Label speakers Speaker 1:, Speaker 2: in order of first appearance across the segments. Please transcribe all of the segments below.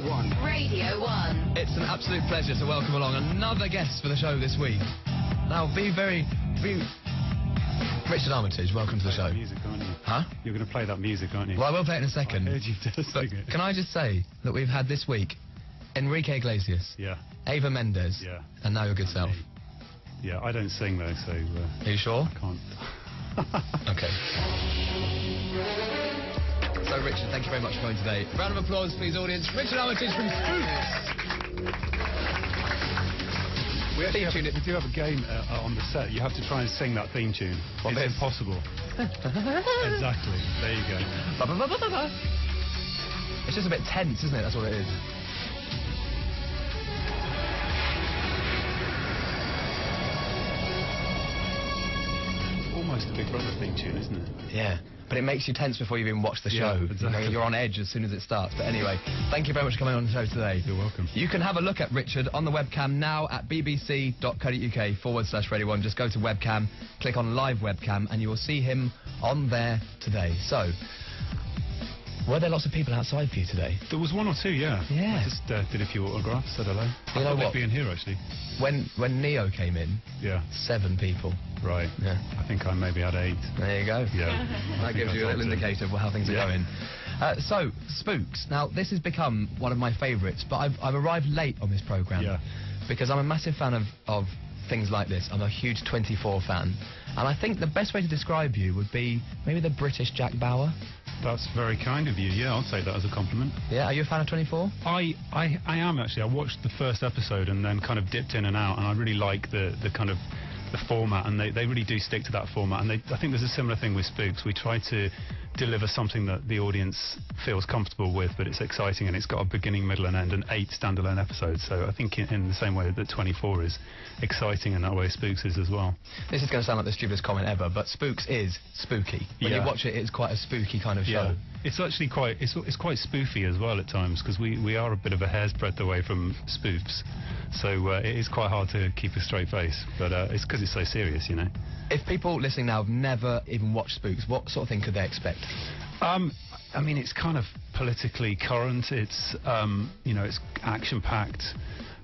Speaker 1: 1.
Speaker 2: Radio 1.
Speaker 3: It's an absolute pleasure to welcome along another guest for the show this week. Now, Richard Armitage, welcome to the show.
Speaker 1: Music, aren't you?
Speaker 3: Huh?
Speaker 1: You're going to play that music, aren't you?
Speaker 3: Well, I will play it in a second.
Speaker 1: I heard you just
Speaker 3: But
Speaker 1: sing it.
Speaker 3: can I just say that we've had this week Enrique Iglesias,
Speaker 1: Yeah,
Speaker 3: Ava Mendes,
Speaker 1: yeah.
Speaker 3: and now your good self.
Speaker 1: Yeah, I don't sing though, so
Speaker 3: Are you sure?
Speaker 1: I can't.
Speaker 3: Okay. So, Richard, thank you very much for coming today. Round of applause, please, audience. Richard Armitage from Spooks.
Speaker 1: We do have a game on the set. You have to try and sing that theme tune.
Speaker 3: What,
Speaker 1: it's
Speaker 3: this?
Speaker 1: impossible. Exactly. There you go.
Speaker 3: Ba, ba, ba, ba, ba, ba. It's just a bit tense, isn't it? That's what it is.
Speaker 1: It's almost a Big Brother theme tune, isn't it?
Speaker 3: Yeah, but it makes you tense before you even watch the show.
Speaker 1: Yeah, exactly.
Speaker 3: You know, you're on edge as soon as it starts. But anyway, thank you very much for coming on the show today.
Speaker 1: You're welcome.
Speaker 3: You can have a look at Richard on the webcam now at bbc.co.uk/Radio 1. Just go to webcam, click on live webcam, and you will see him on there today. So, were there lots of people outside for you today?
Speaker 1: There was one or two, yeah.
Speaker 3: Yeah.
Speaker 1: I just did a few autographs, said hello.
Speaker 3: You
Speaker 1: I
Speaker 3: know
Speaker 1: thought
Speaker 3: what?
Speaker 1: they'd be in here, actually.
Speaker 3: When Neo came in,
Speaker 1: Yeah,
Speaker 3: 7 people.
Speaker 1: right.
Speaker 3: Yeah.
Speaker 1: I think I maybe had 8.
Speaker 3: There you go.
Speaker 1: Yeah.
Speaker 3: That gives you a little indicator of how things are
Speaker 1: Yeah.
Speaker 3: going. So, Spooks. Now, this has become one of my favourites, but I've arrived late on this programme.
Speaker 1: Yeah.
Speaker 3: Because I'm a massive fan of things like this. I'm a huge 24 fan. And I think the best way to describe you would be maybe the British Jack Bauer.
Speaker 1: That's very kind of you. Yeah, I'll take that as a compliment.
Speaker 3: Yeah, are you a fan of 24?
Speaker 1: I am, actually. I watched the first episode and then kind of dipped in and out, and I really like the kind of the format, and they really do stick to that format. And I think there's a similar thing with Spooks. We try to deliver something that the audience feels comfortable with, but it's exciting, and it's got a beginning, middle and end, and 8 standalone episodes. So I think in the same way that 24 is exciting in that way, Spooks is as well.
Speaker 3: This is going to sound like the stupidest comment ever, but Spooks is spooky. When you
Speaker 1: Yeah.
Speaker 3: watch it, it's quite a spooky kind of show.
Speaker 1: It's actually quite it's quite spoofy as well at times, because we are a bit of a hair's breadth away from spoofs, so it is quite hard to keep a straight face, but it's because it's so serious, you know.
Speaker 3: If people listening now have never even watched Spooks, what sort of thing could they expect?
Speaker 1: I mean, it's kind of politically current. It's it's action-packed.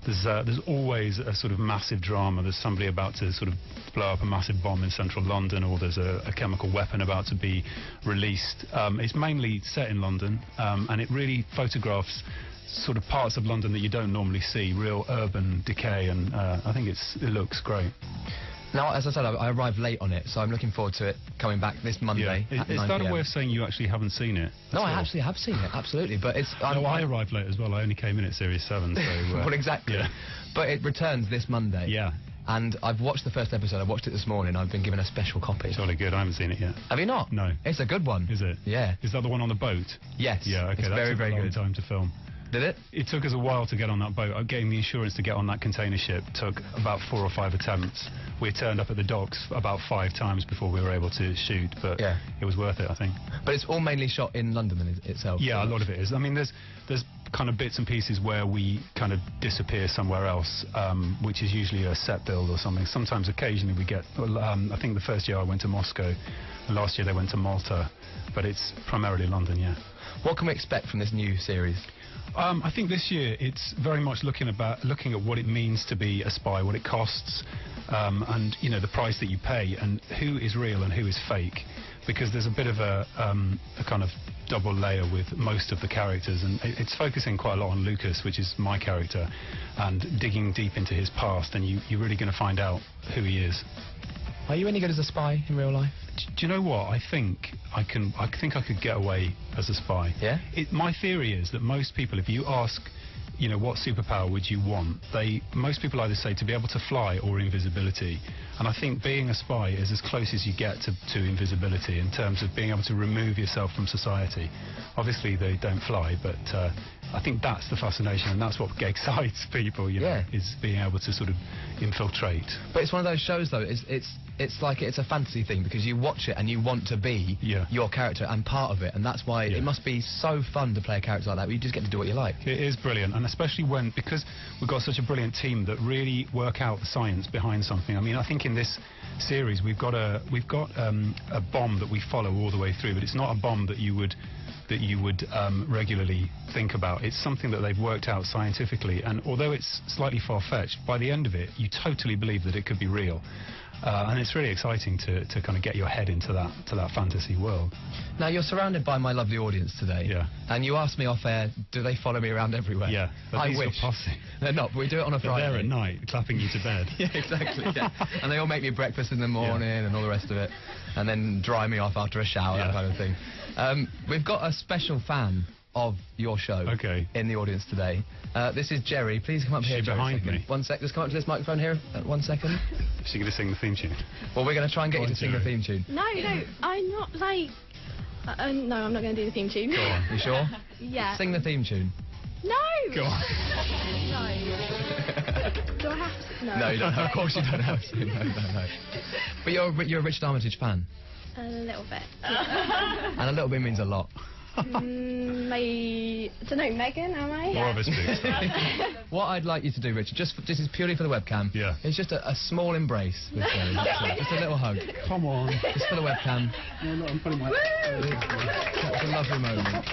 Speaker 1: There's always a sort of massive drama. There's somebody about to sort of blow up a massive bomb in central London, or there's a chemical weapon about to be released. It's mainly set in London, and it really photographs sort of parts of London that you don't normally see, real urban decay, and I think it looks great.
Speaker 3: Now, as I said, I arrived late on it, so I'm looking forward to it coming back this Monday at 9
Speaker 1: Is that
Speaker 3: PM.
Speaker 1: a way of saying you actually haven't seen it?
Speaker 3: No,
Speaker 1: at
Speaker 3: I
Speaker 1: all?
Speaker 3: actually have seen it, absolutely, but it's...
Speaker 1: No, I arrived late as well. I only came in at Series 7, so...
Speaker 3: well, exactly.
Speaker 1: Yeah.
Speaker 3: But it returns this Monday.
Speaker 1: Yeah.
Speaker 3: And I've watched the first episode. I watched it this morning. I've been given a special copy.
Speaker 1: Jolly good. I haven't seen it yet.
Speaker 3: Have you not?
Speaker 1: No.
Speaker 3: It's a good one.
Speaker 1: Is it?
Speaker 3: Yeah.
Speaker 1: Is that the one on the boat?
Speaker 3: Yes.
Speaker 1: Yeah, okay.
Speaker 3: It's
Speaker 1: That
Speaker 3: very,
Speaker 1: took
Speaker 3: very
Speaker 1: a long
Speaker 3: good.
Speaker 1: time to film.
Speaker 3: Did it?
Speaker 1: It took us a while to get on that boat. Getting the insurance to get on that container ship took about 4 or 5 attempts. We turned up at the docks about 5 times before we were able to shoot, but
Speaker 3: Yeah.
Speaker 1: it was worth it, I think.
Speaker 3: But it's all mainly shot in London then itself.
Speaker 1: Yeah, a lot of it is. I mean, there's kind of bits and pieces where we kind of disappear somewhere else, which is usually a set build or something. Sometimes, occasionally, we get... I think the first year I went to Moscow, and last year they went to Malta, but it's primarily London, yeah.
Speaker 3: What can we expect from this new series?
Speaker 1: I think this year it's very much looking at what it means to be a spy, what it costs, and the price that you pay, and who is real and who is fake, because there's a bit of a kind of double layer with most of the characters, and it's focusing quite a lot on Lucas, which is my character, and digging deep into his past, and you're really going to find out who he is.
Speaker 3: Are you any good as a spy in real life?
Speaker 1: Do you know what? I think I could get away as a spy.
Speaker 3: Yeah?
Speaker 1: My theory is that most people, if you ask, what superpower would you want, most people either say to be able to fly or invisibility. And I think being a spy is as close as you get to invisibility in terms of being able to remove yourself from society. Obviously, they don't fly, but I think that's the fascination, and that's what excites people,
Speaker 3: Yeah.
Speaker 1: is being able to sort of infiltrate.
Speaker 3: But it's one of those shows, though. It's like it's a fantasy thing, because you watch it and you want to be your character and part of it, and that's why it must be so fun to play a character like that, where you just get to do what you like.
Speaker 1: It is brilliant, and especially because we've got such a brilliant team that really work out the science behind something. I mean, I think in this series we've got a bomb that we follow all the way through, but it's not a bomb that you would that you would regularly think about. It's something that they've worked out scientifically, and although it's slightly far-fetched, by the end of it, you totally believe that it could be real. And it's really exciting to kind of get your head into that fantasy world.
Speaker 3: Now, you're surrounded by my lovely audience today.
Speaker 1: Yeah.
Speaker 3: And you asked me off air, do they follow me around everywhere?
Speaker 1: Yeah. But
Speaker 3: I
Speaker 1: these
Speaker 3: wish.
Speaker 1: are posse.
Speaker 3: They're not, but we do it on a Friday.
Speaker 1: They're there at night, clapping you to bed.
Speaker 3: Yeah, exactly, yeah. And they all make me breakfast in the morning and all the rest of it. And then dry me off after a shower, that kind of thing. We've got a special fan of your show in the audience today. This is Jerry. Please come up here, Jerry.
Speaker 1: Behind me.
Speaker 3: 1 sec. Just come up to this microphone here. 1 second.
Speaker 1: Is she going to sing the theme tune?
Speaker 3: Well, we're going to try and get you to sing the theme tune.
Speaker 2: No, I'm not like... no, I'm not going to do the theme tune.
Speaker 3: Go on. You sure?
Speaker 2: Yeah.
Speaker 3: Sing the theme tune.
Speaker 2: No!
Speaker 1: Go on.
Speaker 2: No. Do I have to? No.
Speaker 3: No, you don't. Of course you don't have to. No. But you're a Richard Armitage fan?
Speaker 2: A little bit.
Speaker 3: And a little bit means a lot.
Speaker 2: I don't know, Megan, am I?
Speaker 1: More of a Spooks.
Speaker 3: What I'd like you to do, Richard, this is purely for the webcam.
Speaker 1: Yeah.
Speaker 3: It's just a small embrace with Jerry. Just a little hug.
Speaker 1: Come on.
Speaker 3: Just for the webcam.
Speaker 1: No, no, I'm putting my...
Speaker 3: That's a lovely moment.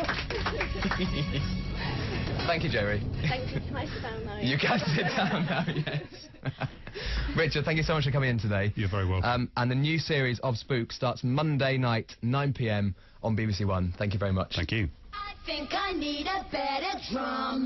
Speaker 3: Thank you, Jerry.
Speaker 2: Thank you. Can I sit down now?
Speaker 3: You can sit down now, yes. Richard, thank you so much for coming in today.
Speaker 1: You're very welcome.
Speaker 3: And the new series of Spooks starts Monday night, 9 p.m. on BBC One. Thank you very much.
Speaker 1: Thank you.
Speaker 4: I think I need a better drum.